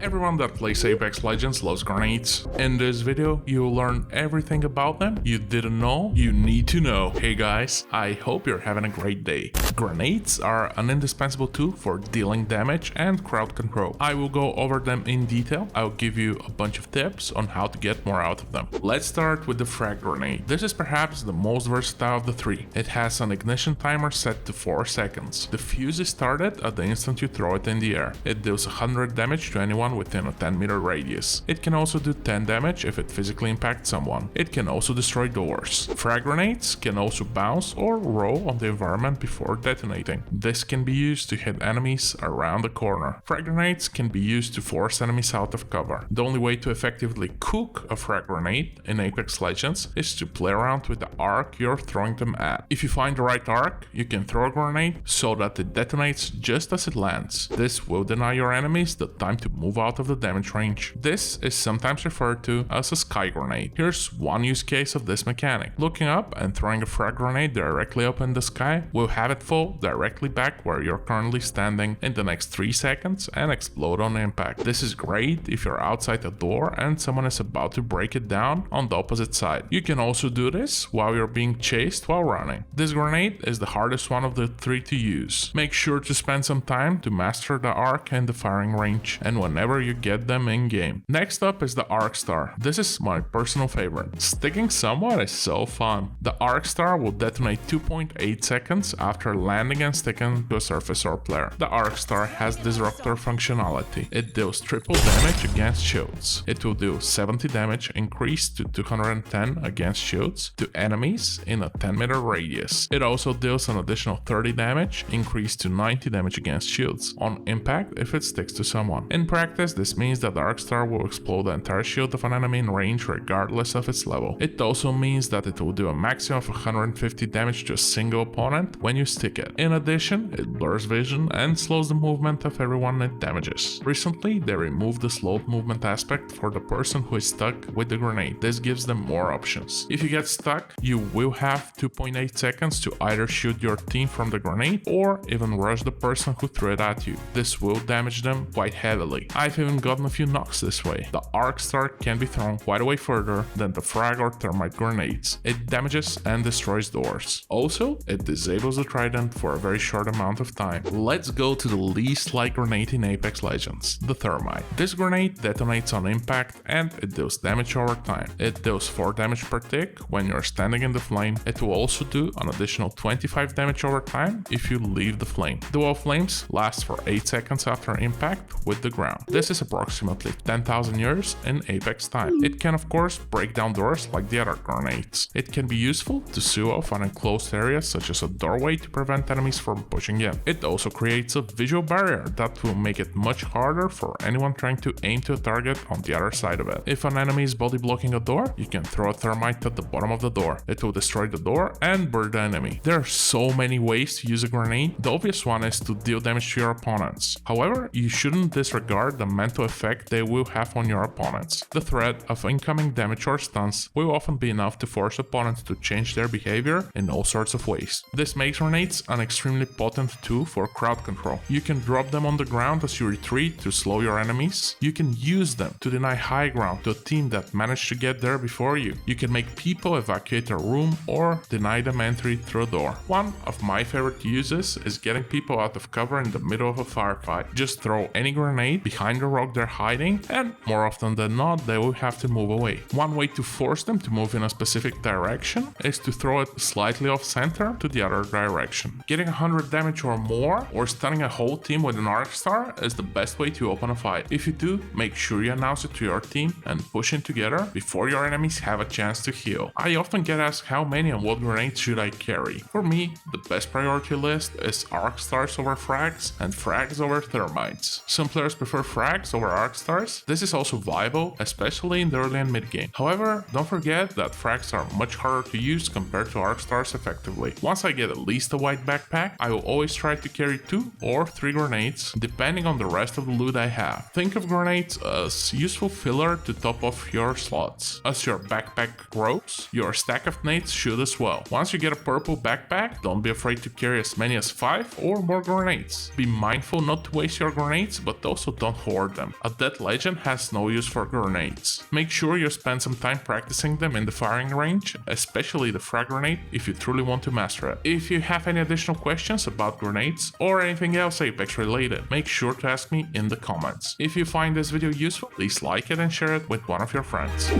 Everyone that plays Apex Legends loves grenades. In this video, you'll learn everything about them you didn't know you need to know. Hey guys, I hope you're having a great day. Grenades are an indispensable tool for dealing damage and crowd control. I will go over them in detail. I'll give you a bunch of tips on how to get more out of them. Let's start with the Frag Grenade. This is perhaps the most versatile of the three. It has an ignition timer set to 4 seconds. The fuse is started at the instant you throw it in the air. It deals 100 damage to anyone within a 10-meter radius. It can also do 10 damage if it physically impacts someone. It can also destroy doors. Frag grenades can also bounce or roll on the environment before detonating. This can be used to hit enemies around the corner. Frag grenades can be used to force enemies out of cover. The only way to effectively cook a frag grenade in Apex Legends is to play around with the arc you're throwing them at. If you find the right arc, you can throw a grenade so that it detonates just as it lands. This will deny your enemies the time to move out of the damage range. This is sometimes referred to as a sky grenade. Here's one use case of this mechanic. Looking up and throwing a frag grenade directly up in the sky will have it fall directly back where you're currently standing in the next 3 seconds and explode on impact. This is great if you're outside a door and someone is about to break it down on the opposite side. You can also do this while you're being chased while running. This grenade is the hardest one of the three to use. Make sure to spend some time to master the arc and the firing range, and whenever you get them in game. Next up is the Ark Star. This is my personal favorite. Sticking someone is so fun. The Ark Star will detonate 2.8 seconds after landing and sticking to a surface or player. The Ark Star has disruptor functionality. It deals triple damage against shields. It will deal 70 damage increased to 210 against shields to enemies in a 10-meter radius. It also deals an additional 30 damage increased to 90 damage against shields on impact if it sticks to someone. In practice, this means that the Ark Star will explode the entire shield of an enemy in range regardless of its level. It also means that it will do a maximum of 150 damage to a single opponent when you stick it. In addition, it blurs vision and slows the movement of everyone it damages. Recently, they removed the slowed movement aspect for the person who is stuck with the grenade. This gives them more options. If you get stuck, you will have 2.8 seconds to either shoot your team from the grenade or even rush the person who threw it at you. This will damage them quite heavily. I've even gotten a few knocks this way. The Ark Star can be thrown quite a way further than the Frag or Thermite grenades. It damages and destroys doors. Also, it disables the trident for a very short amount of time. Let's go to the least liked grenade in Apex Legends, the Thermite. This grenade detonates on impact and it deals damage over time. It deals 4 damage per tick when you're standing in the flame. It will also do an additional 25 damage over time if you leave the flame. The wall of flames lasts for 8 seconds after impact with the ground. This is approximately 10,000 years in Apex time. It can of course break down doors like the other grenades. It can be useful to sew off an enclosed area such as a doorway to prevent enemies from pushing in. It also creates a visual barrier that will make it much harder for anyone trying to aim to a target on the other side of it. If an enemy is body blocking a door, you can throw a thermite at the bottom of the door. It will destroy the door and burn the enemy. There are so many ways to use a grenade. The obvious one is to deal damage to your opponents. However, you shouldn't disregard the mental effect they will have on your opponents. The threat of incoming damage or stuns will often be enough to force opponents to change their behavior in all sorts of ways. This makes grenades an extremely potent tool for crowd control. You can drop them on the ground as you retreat to slow your enemies. You can use them to deny high ground to a team that managed to get there before you. You can make people evacuate a room or deny them entry through a door. One of my favorite uses is getting people out of cover in the middle of a firefight. Just throw any grenade behind the rock they're hiding and more often than not they will have to move away. One way to force them to move in a specific direction is to throw it slightly off center to the other direction. Getting 100 damage or more or stunning a whole team with an Ark Star is the best way to open a fight. If you do, make sure you announce it to your team and push in together before your enemies have a chance to heal. I often get asked how many and what grenades should I carry. For me, the best priority list is Ark Stars over frags and frags over thermites. Some players prefer frags over Ark Stars. This is also viable, especially in the early and mid game. However, don't forget that frags are much harder to use compared to Ark Stars effectively. Once I get at least a white backpack, I will always try to carry 2 or 3 grenades, depending on the rest of the loot I have. Think of grenades as useful filler to top off your slots. As your backpack grows, your stack of nades should as well. Once you get a purple backpack, don't be afraid to carry as many as 5 or more grenades. Be mindful not to waste your grenades, but also don't afford them. A dead legend has no use for grenades. Make sure you spend some time practicing them in the firing range, especially the frag grenade if you truly want to master it. If you have any additional questions about grenades or anything else Apex related, make sure to ask me in the comments. If you find this video useful, please like it and share it with one of your friends.